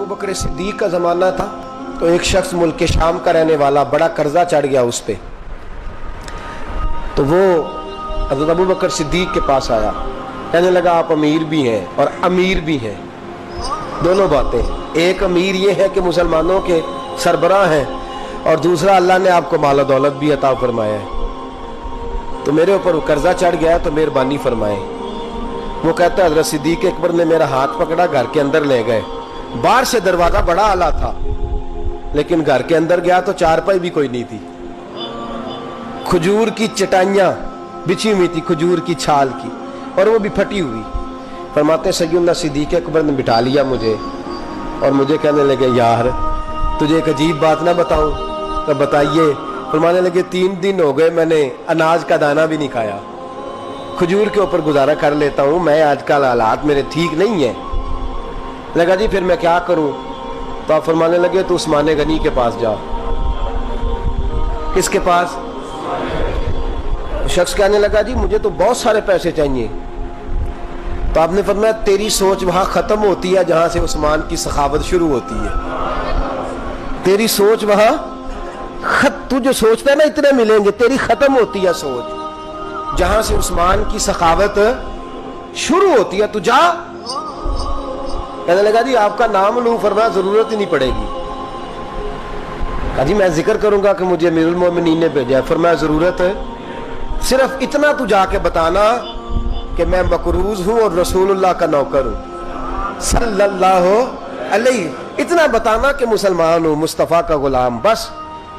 अबू बकर सिद्दीक का ज़माना था तो एक शख्स मुल्क शाम का रहने वाला, बड़ा कर्जा चढ़ गया उस पर, तो वो हज़रत अबू बकर सिद्दीक के पास आया, कहने लगा आप अमीर भी हैं और अमीर भी हैं, दोनों बातें। एक अमीर ये है कि मुसलमानों के सरबराह हैं, और दूसरा अल्लाह ने आपको माल दौलत भी अता फरमाया है, तो मेरे ऊपर कर्जा चढ़ गया तो मेहरबानी फरमाए। वो कहता है हज़रत सिद्दीक अकबर ने मेरा हाथ पकड़ा, घर के अंदर ले गए। बाहर से दरवाज़ा बड़ा आला था, लेकिन घर के अंदर गया तो चारपाई भी कोई नहीं थी, खजूर की चटाइयाँ बिछी हुई थी, खजूर की छाल की, और वो भी फटी हुई। फरमाते सैयदना सिद्दीक अकबर ने बिठा लिया मुझे, और मुझे कहने लगे यार तुझे एक अजीब बात ना बताऊं? तो बताइए। फरमाने लगे 3 दिन हो गए मैंने अनाज का दाना भी नहीं खाया, खजूर के ऊपर गुजारा कर लेता हूँ मैं, आजकल हालात मेरे ठीक नहीं है। लगा जी फिर मैं क्या करूँ? तो आप फरमाने लगे तो उस्मान गनी के पास जाओ। किसके पास? शख्स कहने लगा जी मुझे तो बहुत सारे पैसे चाहिए। तो आपने फरमाया तेरी सोच वहां खत्म होती है जहां से उस्मान की सखावत शुरू होती है। तेरी सोच वहां तू जो सोचता है ना इतने मिलेंगे, तेरी खत्म होती है सोच जहां से उस्मान की सखावत शुरू होती है। तू जा। कहने लगा जी आपका नाम लूं? फरमाया जरूरत ही नहीं पड़ेगी। कहा जी मैं जिक्र करूंगा कि मुझे अमीरुल मोमिनीन ने भेजा है। फरमाया जरूरत है, सिर्फ इतना तू जाके बताना कि मैं मकरूज हूं और रसूलुल्लाह का नौकर हूं सल्लल्लाहु अलैहि, इतना बताना कि मुसलमान हूं, मुस्तफ़ा का गुलाम, बस,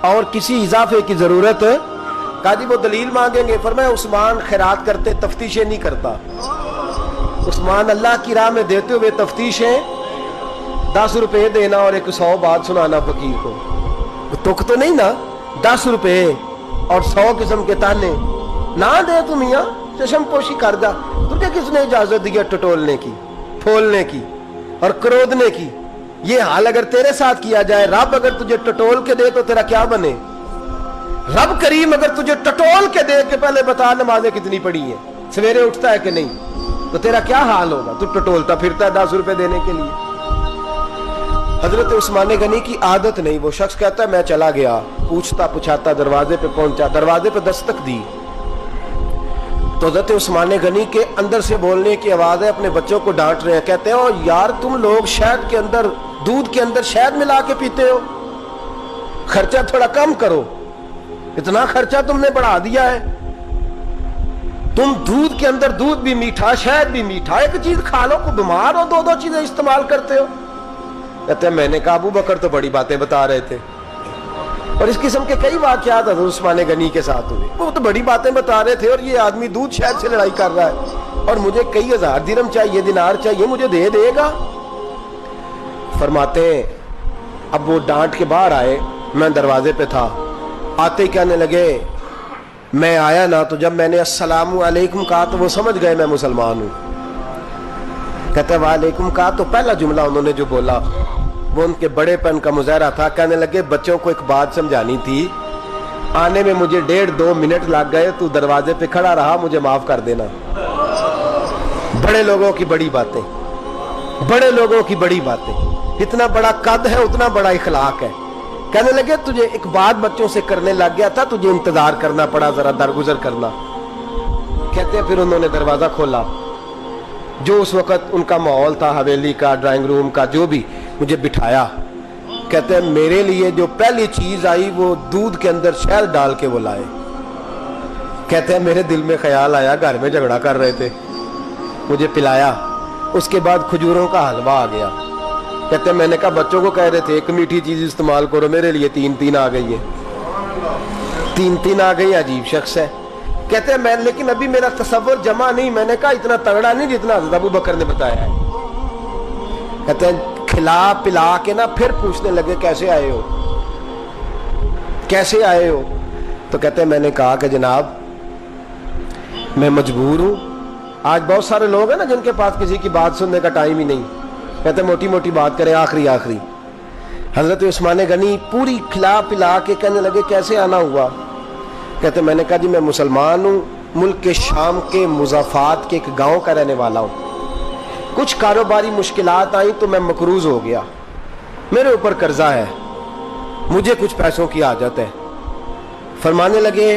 और किसी इजाफे की जरूरत। कहा जी वो दलील मांगेंगे। फरमाया उस्मान खैरात करते तफ्तीशें नहीं करता, उस्मान अल्लाह की राह में देते हुए तफ्तीशें 10 रुपए देना और एक 100 बात सुनाना फकीर को, तुक तो नहीं ना, 10 रुपए और 100 किस्म के ताने ना दे तुम मियाँ, चशम पोशी कर जा। तुझे किसने इजाजत दी है टटोलने की, फोलने की और क्रोधने की? ये हाल अगर तेरे साथ किया जाए, रब अगर तुझे टटोल के दे तो तेरा क्या बने? रब करीम अगर तुझे टटोल के दे के पहले बता नमाजें कितनी पड़ी है, सवेरे उठता है कि नहीं, तो तेरा क्या हाल होगा? तू टटोलता फिरता है 10 रुपए देने के लिए। हजरत उस्मान गनी की आदत नहीं। वो शख्स कहता है मैं चला गया, पूछता पुछाता दरवाजे पे पहुंचा, दरवाजे पे दस्तक दी तो हजरत उस्मान गनी के अंदर से बोलने की आवाज है, अपने बच्चों को डांट रहे हैं। कहते हैं ओ यार तुम लोग शहद के अंदर, दूध के अंदर शहद मिला के पीते हो, खर्चा थोड़ा कम करो, इतना खर्चा तुमने बढ़ा दिया है। तुम दूध के अंदर दूध भी मीठा, शहद भी मीठा, एक चीज खा लो को बीमार हो, 2 चीजें इस्तेमाल करते हो। कहते हैं मैंने कहा अबू बकर तो बड़ी बातें बता रहे थे, और इस किस्म के कई वाकयात हज़रत उस्मान गनी के साथ हुए। वो तो बड़ी बातें बता रहे थे और ये आदमी दूध शहद से लड़ाई कर रहा है, और मुझे कई 1000 दिरहम चाहिए, दिनार चाहिए, मुझे दे देगा? फरमाते हैं अब वो डांट के बाहर आए, मैं दरवाजे पे था, आते ही कहने लगे मैं आया ना तो जब मैंने अस्सलामु अलैकुम कहा तो वो समझ गए मैं मुसलमान हूँ। कहते वालेकुम कहा तो पहला जुमला उन्होंने जो बोला वो उनके बड़ेपन का मुजाहरा था। कहने लगे बच्चों को एक बात समझानी थी, आने में मुझे 1.5-2 मिनट लग गए, तू दरवाजे पे खड़ा रहा, मुझे माफ कर देना। बड़े लोगों की बड़ी बातें, बड़े लोगों की बड़ी बातें, इतना बड़ा कद है उतना बड़ा इखलाक है। कहने लगे तुझे एक बात बच्चों से करने लग गया था, तुझे इंतजार करना पड़ा, जरा दरगुजर करना। कहते हैं फिर उन्होंने दरवाजा खोला, जो उस वक्त उनका माहौल था हवेली का, ड्राइंग रूम का, जो भी, मुझे बिठाया। कहते हैं मेरे लिए जो पहली चीज आई वो दूध के अंदर शहद डाल के वो लाए। कहते हैं मेरे दिल में ख्याल आया घर में झगड़ा कर रहे थे, मुझे पिलाया, उसके बाद खजूरों का हलवा आ गया। कहते हैं मैंने कहा बच्चों को कह रहे थे एक मीठी चीज इस्तेमाल करो, मेरे लिए 3 आ गई है, 3 आ गई। अजीब शख्स है। कहते हैं मैं, लेकिन अभी मेरा तसव्वुर जमा नहीं। मैंने कहा इतना तगड़ा नहीं जितना हज़रत अबू बकर ने बताया है। कहते हैं खिला पिला के ना फिर पूछने लगे कैसे आए हो, कैसे आए हो? तो कहते हैं मैंने कहा कि जनाब मैं मजबूर हूं। आज बहुत सारे लोग हैं ना जिनके पास किसी की बात सुनने का टाइम ही नहीं। कहते मोटी मोटी बात करें, आखिरी आखिरी। हजरत उस्मान गनी पूरी खिला पिला के कहने लगे कैसे आना हुआ? कहते मैंने कहा जी मैं मुसलमान हूँ, मुल्क के शाम के मुज़ाफ़ात के एक गांव का रहने वाला हूँ, कुछ कारोबारी मुश्किलात आई तो मैं मकरूज हो गया, میرے اوپر قرضہ ہے, مجھے کچھ پیسوں کی حاجت ہے. فرمانے لگے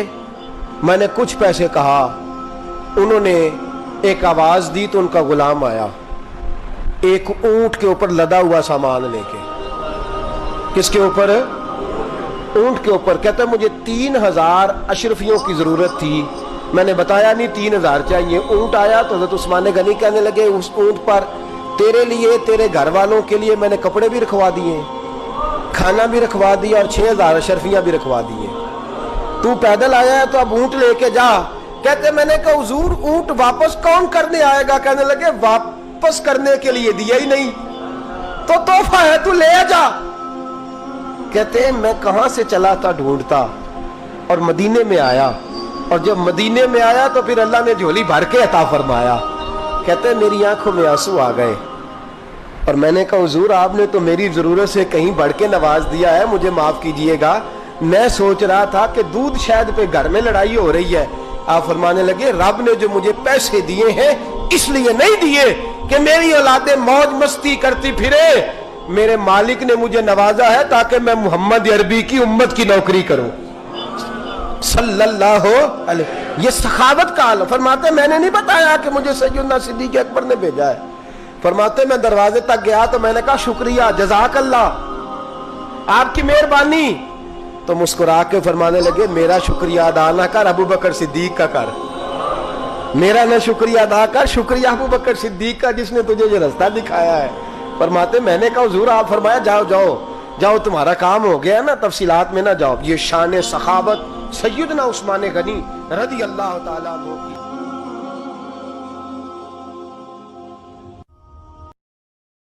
میں نے کچھ پیسے کہا, انہوں نے ایک آواز دی تو ان کا غلام آیا ایک اونٹ کے اوپر لدا ہوا سامان لے کے. کس کے اوپر؟ اونٹ کے اوپر. کہتا ہے مجھے 3000 اشرفیوں کی ضرورت تھی, میں نے بتایا نہیں 3000 چاہیے. اونٹ آیا تو حضرت عثمان غنی کہنے لگے اس اونٹ پر تیرے لیے, تیرے گھر والوں کے لیے میں نے کپڑے بھی رکھوا دیے, کھانا بھی رکھوا دیا اور 6000 اشرفیاں بھی رکھوا دیے. تو پیدل آیا ہے تو اب اونٹ لے کے جا. کہتے میں نے کہا حضور اونٹ واپس کون کرنے آئے گا؟ کہنے لگے واپس کرنے کے لیے دیا ہی نہیں تو تحفہ ہے, تو لے جا. کہتے ہیں میں کہاں سے چلا تھا ڈھونڈتا اور مدینے میں آیا, اور جب مدینے میں آیا تو پھر اللہ نے جھولی بھر کے عطا فرمایا. کہتے ہیں میری آنکھوں میں آنسو آ گئے اور میں نے کہا حضور آپ نے تو میری ضرورت سے کہیں بڑھ کے نواز دیا ہے, مجھے معاف کیجئے گا. میں سوچ رہا تھا کہ دودھ شاید پہ گھر میں لڑائی ہو رہی ہے. آپ فرمانے لگے رب نے جو مجھے پیسے دیے ہیں اس لیے نہیں دیے کہ میری اولادیں موج مستی کرتی پھرے, میرے مالک نے مجھے نوازا ہے تاکہ میں محمد عربی کی امت کی نوکری کروں صلی اللہ علیہ. یہ سخاوت کا حال. فرماتے میں نے نہیں بتایا کہ مجھے سیدنا صدیق اکبر نے بھیجا ہے. فرماتے میں دروازے تک گیا تو میں نے کہا شکریہ, جزاک اللہ, آپ کی مہربانی. تو مسکرا کے فرمانے لگے میرا شکریہ ادا نہ کر, ابو بکر صدیق کا کر. میرا نہ شکریہ ادا کر, شکریہ ابو بکر صدیق کا جس نے تجھے یہ رستہ دکھایا ہے. فرماتے میں نے کہا حضور آپ فرمایا جاؤ جاؤ جاؤ تمہارا کام ہو گیا نا, تفصیلات میں نہ جاؤ. یہ شان سخاوت سیدنا عثمان غنی رضی اللہ تعالیٰ عنہ کی.